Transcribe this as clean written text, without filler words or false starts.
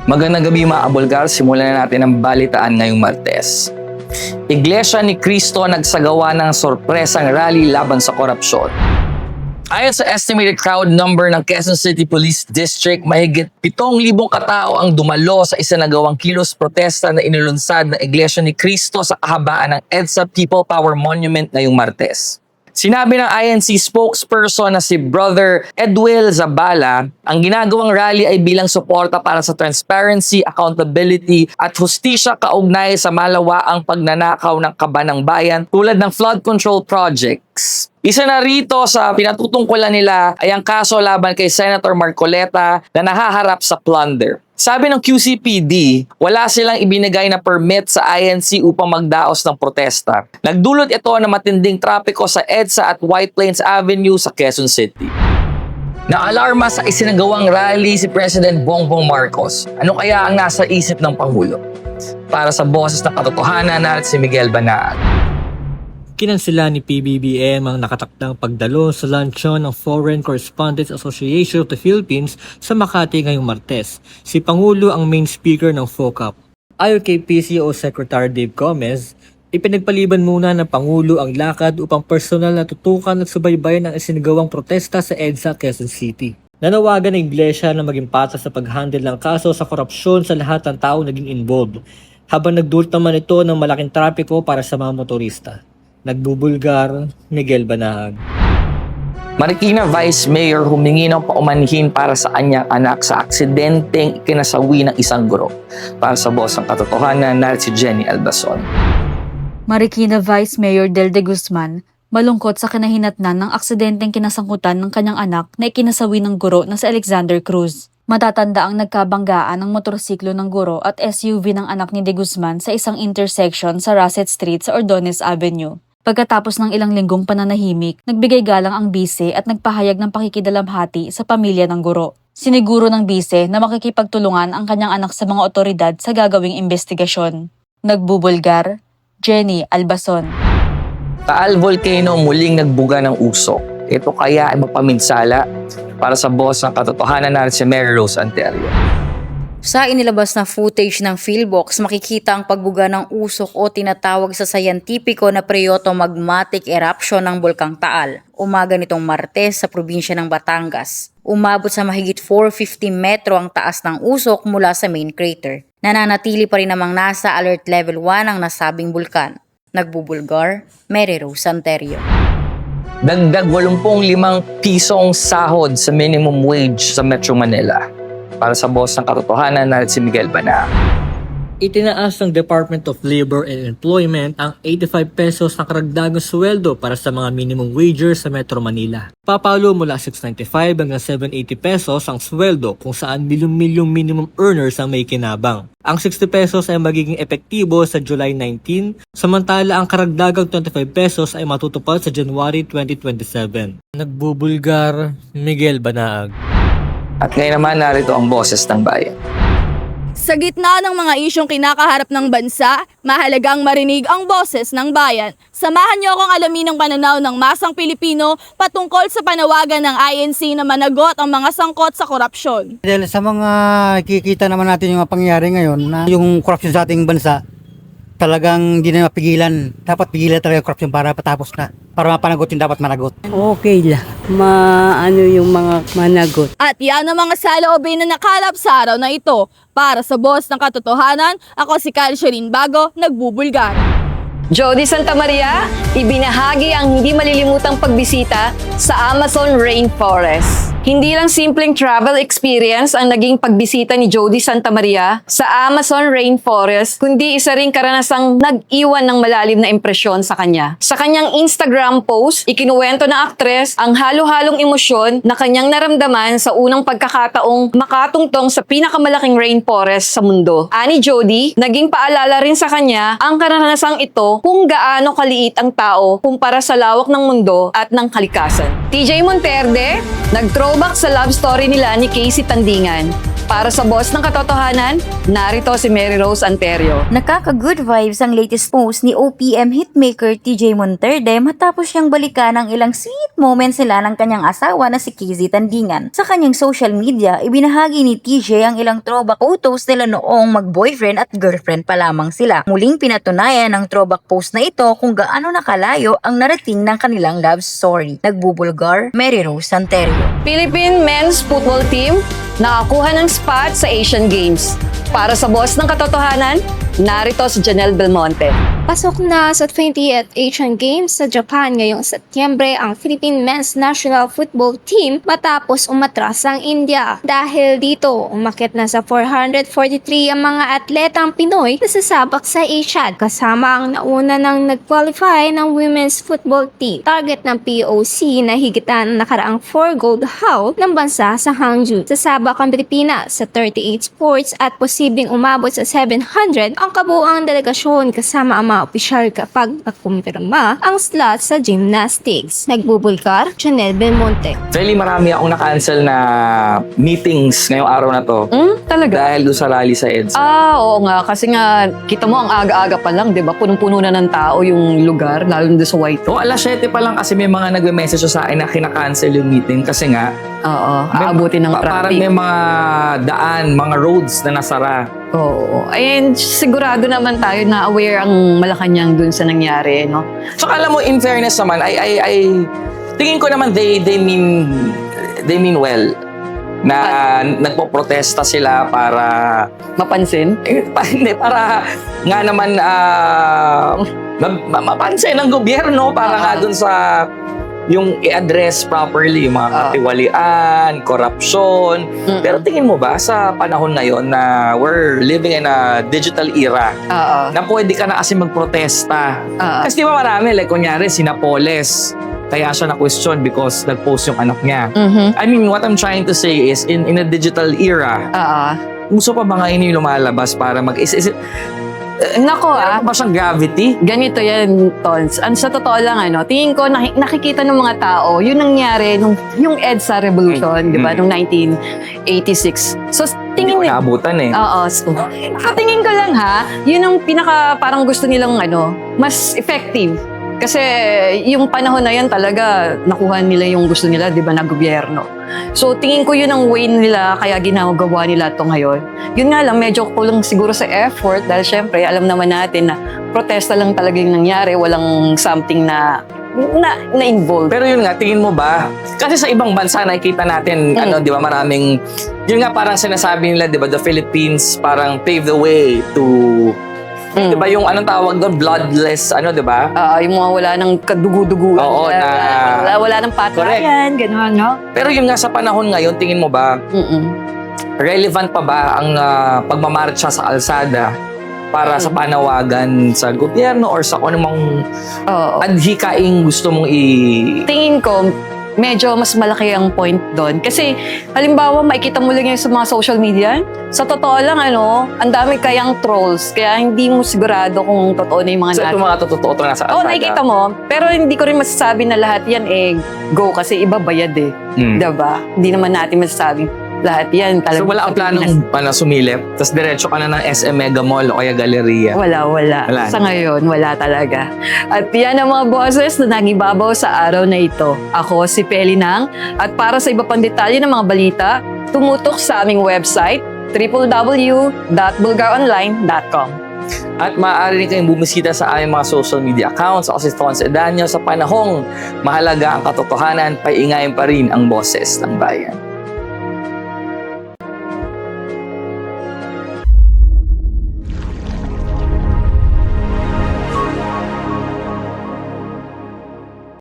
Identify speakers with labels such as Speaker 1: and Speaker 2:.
Speaker 1: Magandang gabi mga kabulgar, simulan na natin ang balitaan ngayong Martes. Iglesia ni Cristo nagsagawa ng sorpresang rally laban sa korupsyon. Ayon sa estimated crowd number ng Quezon City Police District, mahigit 7,000 katao ang dumalo sa isinagawang kilos protesta na inilunsad ng Iglesia ni Cristo sa kahabaan ng EDSA People Power Monument ngayong Martes. Sinabi ng INC spokesperson na si Brother Edwil Zabala, ang ginagawang rally ay bilang suporta para sa transparency, accountability at hustisya kaugnay sa malawaang pagnanakaw ng kaban ng bayan tulad ng flood control projects. Isa na rito sa pinatutungkulan nila ay ang kaso laban kay Senator Marcoleta na nahaharap sa plunder. Sabi ng QCPD, wala silang ibinigay na permit sa INC upang magdaos ng protesta. Nagdulot ito ng matinding trapiko sa EDSA at White Plains Avenue sa Quezon City. Naalarma sa isinagawang rally si President Bongbong Marcos. Ano kaya ang nasa isip ng Pangulo? Para sa Boses ng Katotohanan, natin si Miguel Banaag.
Speaker 2: Kinansela ni PBBM ang nakatakdang pagdalo sa lansyon ng Foreign Correspondents Association of the Philippines sa Makati ngayong Martes. Si Pangulo ang main speaker ng FOCAP. Ayon kay PCO Secretary Dave Gomez, ipinagpaliban muna ng Pangulo ang lakad upang personal na tutukan at subaybayan ang isinagawang protesta sa EDSA, Quezon City. Nanawagan ng Iglesia na maging patas sa pag-handle ng kaso sa korupsyon sa lahat ng tao naging involved, habang nagdulot naman ito ng malaking trapiko para sa mga motorista. Nagbubulgar, Miguel Banaag.
Speaker 1: Marikina Vice Mayor humingi ng paumanhin para sa kanyang anak sa aksidenteng ikinasawi ng isang guro. Para sa Boss ng Katotohanan, natin si Jenny Albason.
Speaker 3: Marikina Vice Mayor Del De Guzman malungkot sa kinahinatnan ng aksidenteng kinasangkutan ng kanyang anak na ikinasawi ng guro na si Alexander Cruz. Matatanda ang nagkabanggaan ng motorsiklo ng guro at SUV ng anak ni De Guzman sa isang intersection sa Rasset Street sa Ordones Avenue. Pagkatapos ng ilang linggong pananahimik, nagbigay galang ang bise at nagpahayag ng pakikidalamhati sa pamilya ng guro. Siniguro ng bise na makikipagtulungan ang kanyang anak sa mga otoridad sa gagawing investigasyon. Nagbubulgar, Jenny Albason.
Speaker 1: Taal Volcano muling nagbuga ng usok. Ito kaya ay mapaminsala? Para sa Boss ng Katotohanan, natin si Mary Rose Anterio.
Speaker 4: Sa inilabas na footage ng Philbox, makikita ang pagbuga ng usok o tinatawag sa sayantipiko na magmatic eruption ng Bulkang Taal. Umaga nitong Martes sa probinsya ng Batangas. Umabot sa mahigit 450 metro ang taas ng usok mula sa main crater. Nananatili pa rin namang nasa alert level 1 ang nasabing bulkan. Nagbubulgar, Mary Rose Anterio.
Speaker 1: Dagdag 85 pisong sahod sa minimum wage sa Metro Manila. Para sa Boss ng Katotohanan, natin si Miguel Banaag.
Speaker 2: Itinaas ng Department of Labor and Employment ang 85 pesos na karagdagang sweldo para sa mga minimum wagers sa Metro Manila. Papalo mula 695 hanggang 780 pesos ang sweldo kung saan milyong-milyong minimum earners ang may kinabang. Ang 60 pesos ay magiging epektibo sa July 19, samantala ang karagdagang 25 pesos ay matutupad sa January 2027. Nagbubulgar, Miguel Banaag.
Speaker 1: At ngayon naman, narito ang Boses ng Bayan.
Speaker 5: Sa gitna ng mga isyong kinakaharap ng bansa, mahalagang marinig ang boses ng bayan. Samahan niyo akong alamin ang pananaw ng masang Pilipino patungkol sa panawagan ng INC na managot ang mga sangkot sa korupsyon.
Speaker 6: Dahil sa mga kikita naman natin yung mga pangyayari ngayon na yung korupsyon sa ating bansa, talagang hindi na mapigilan. Dapat pigilan talaga yung korupsyon para patapos na. Para mapanagot yung dapat managot.
Speaker 7: Okay lang. Maano yung mga managot.
Speaker 5: At yan ang mga saloobin na nakalap sa araw na ito. Para sa Boss ng Katotohanan, ako si Calsherin Bago, nagbubulgar.
Speaker 8: Jody Santa Maria, ibinahagi ang hindi malilimutang pagbisita sa Amazon Rainforest. Hindi lang simpleng travel experience ang naging pagbisita ni Jody Santa Maria sa Amazon Rainforest, kundi isa ring karanasang nag-iwan ng malalim na impresyon sa kanya. Sa kanyang Instagram post, ikinuwento ng aktres ang halo-halong emosyon na kanyang naramdaman sa unang pagkakataong makatungtong sa pinakamalaking rainforest sa mundo. Ani Jody, naging paalala rin sa kanya ang karanasang ito kung gaano kaliit ang tao kumpara sa lawak ng mundo at ng kalikasan. TJ Monterde, nag-throwback sa love story nila ni Casey Tandingan. Para sa boss ng katotohanan, narito si Mary Rose Anterio.
Speaker 4: Nakaka-good vibes ang latest post ni OPM hitmaker TJ Monterde matapos siyang balikan ang ilang sweet moments nila ng kanyang asawa na si KZ Tandingan. Sa kanyang social media, ibinahagi ni TJ ang ilang throwback photos nila noong mag-boyfriend at girlfriend pa lamang sila. Muling pinatunayan ng throwback post na ito kung gaano nakalayo ang narating ng kanilang love story. Nagbubulgar, Mary Rose Anterio.
Speaker 8: Philippine Men's Football Team nakakuha ng spot sa Asian Games. Para sa boss ng katotohanan, narito si Janelle Belmonte.
Speaker 9: Pasok na sa 20th Asian Games sa Japan ngayong Setyembre ang Philippine Men's National Football Team matapos umatras ang India. Dahil dito, umakit na sa 443 ang mga atletang Pinoy na sasabak sa Asian kasama ang nauna nang nag-qualify ng Women's Football Team. Target ng POC na higitan ang nakaraang 4 gold haul ng bansa sa Hangzhou. Sasabak ang Pilipinas sa 38 sports at posibleng umabot sa 700 ang kabuuang delegasyon kasama ang mga opisyal kapag nakumpirma ang slot sa gymnastics. Nagbubulgar, Janelle Belmonte.
Speaker 1: Actually, marami akong na-cancel na meetings ngayong araw na to.
Speaker 8: Talaga?
Speaker 1: Dahil doon sa rally sa EDSA.
Speaker 8: Oo nga. Kasi nga, kita mo ang aga-aga pa lang, di ba? Punong-puno na ng tao yung lugar, lalo na sa White.
Speaker 1: O, alas 7 pa lang kasi may mga nagme-message sa akin na kinakancel yung meeting kasi nga
Speaker 8: Oo, aabutin ng
Speaker 1: parang
Speaker 8: traffic.
Speaker 1: may mga daan, mga roads na nasara.
Speaker 8: Oo. And sigurado naman tayo na aware ang Malacanang dun sa nangyari, no?
Speaker 1: Tsaka alam mo, in fairness naman, I tingin ko naman they mean well na nagpo-protesta sila para
Speaker 8: Mapansin?
Speaker 1: hindi, para nga naman mapansin ng gobyerno para nga dun sa yung i-address properly yung mga katiwalian, corruption. Pero tingin mo ba sa panahon ngayon na we're living in a digital era na pwede ka na kasi magprotesta? Kasi di ba marami, like kunyari, si Napoles, kaya siya na-question because nag-post yung anak niya. I mean, what I'm trying to say is, in a digital era, gusto pa ba ngayon yung lumalabas para
Speaker 8: Nako
Speaker 1: meron pa ba siyang gravity?
Speaker 8: Ganito yan, Tons. Sa totoo lang, tingin ko nakikita ng mga tao, yun nangyari nung yung EDSA Revolution, di ba, nung 1986. So,
Speaker 1: Hindi ko naabutan eh.
Speaker 8: Oo. So, tingin ko lang yun ang pinaka parang gusto nilang mas effective. Kasi yung panahon na yan talaga nakuha nila yung gusto nila, di ba, na gobyerno. So tingin ko yun ang way nila kaya ginagawa nila ito ngayon. Yun nga lang, medyo kulang siguro sa effort dahil syempre alam naman natin na protesta lang talaga yung nangyari, walang something na involved.
Speaker 1: Pero yun nga, tingin mo ba? Kasi sa ibang bansa nakikita natin, di ba, maraming, yun nga parang sinasabi nila, di ba, the Philippines parang pave the way to di ba yung anong tawag doon? Bloodless, di ba?
Speaker 8: Yung mga wala ng kadugu-duguan.
Speaker 1: Oo,
Speaker 8: wala ng patayan, gano'n, no?
Speaker 1: Pero yun nga, sa panahon ngayon, tingin mo ba, relevant pa ba ang pagmamarcha sa alsada para sa panawagan sa gobyerno or sa anumang adhikaing gusto mong
Speaker 8: Tingin ko, medyo mas malaki ang point doon. Kasi, halimbawa, makikita mo lang yan sa mga social media. Sa totoo lang, ang dami kayang trolls. Kaya hindi mo sigurado kung totoo na yung mga
Speaker 1: sa itong mga totoo ito nasa alsada?
Speaker 8: Oo, nakikita mo. Pero hindi ko rin masasabi na lahat yan go kasi iba bayad eh. Diba? Hindi naman natin masasabi lahat yan.
Speaker 1: So wala ang planong sumilip? Tapos diretso ka na ng SM Mega Mall o kaya Galleria?
Speaker 8: Wala. Sa ngayon, wala talaga. At yan ang mga boses na nagibabaw sa araw na ito. Ako si Peli Nang. At para sa iba pang detalye ng mga balita, tumutok sa aming website www.bulgaronline.com.
Speaker 1: At maaari rin kayong bumisita sa aming mga social media accounts. Ako si Tons Edanyo. Sa panahong mahalaga ang katotohanan, paingayin pa rin ang boses ng bayan.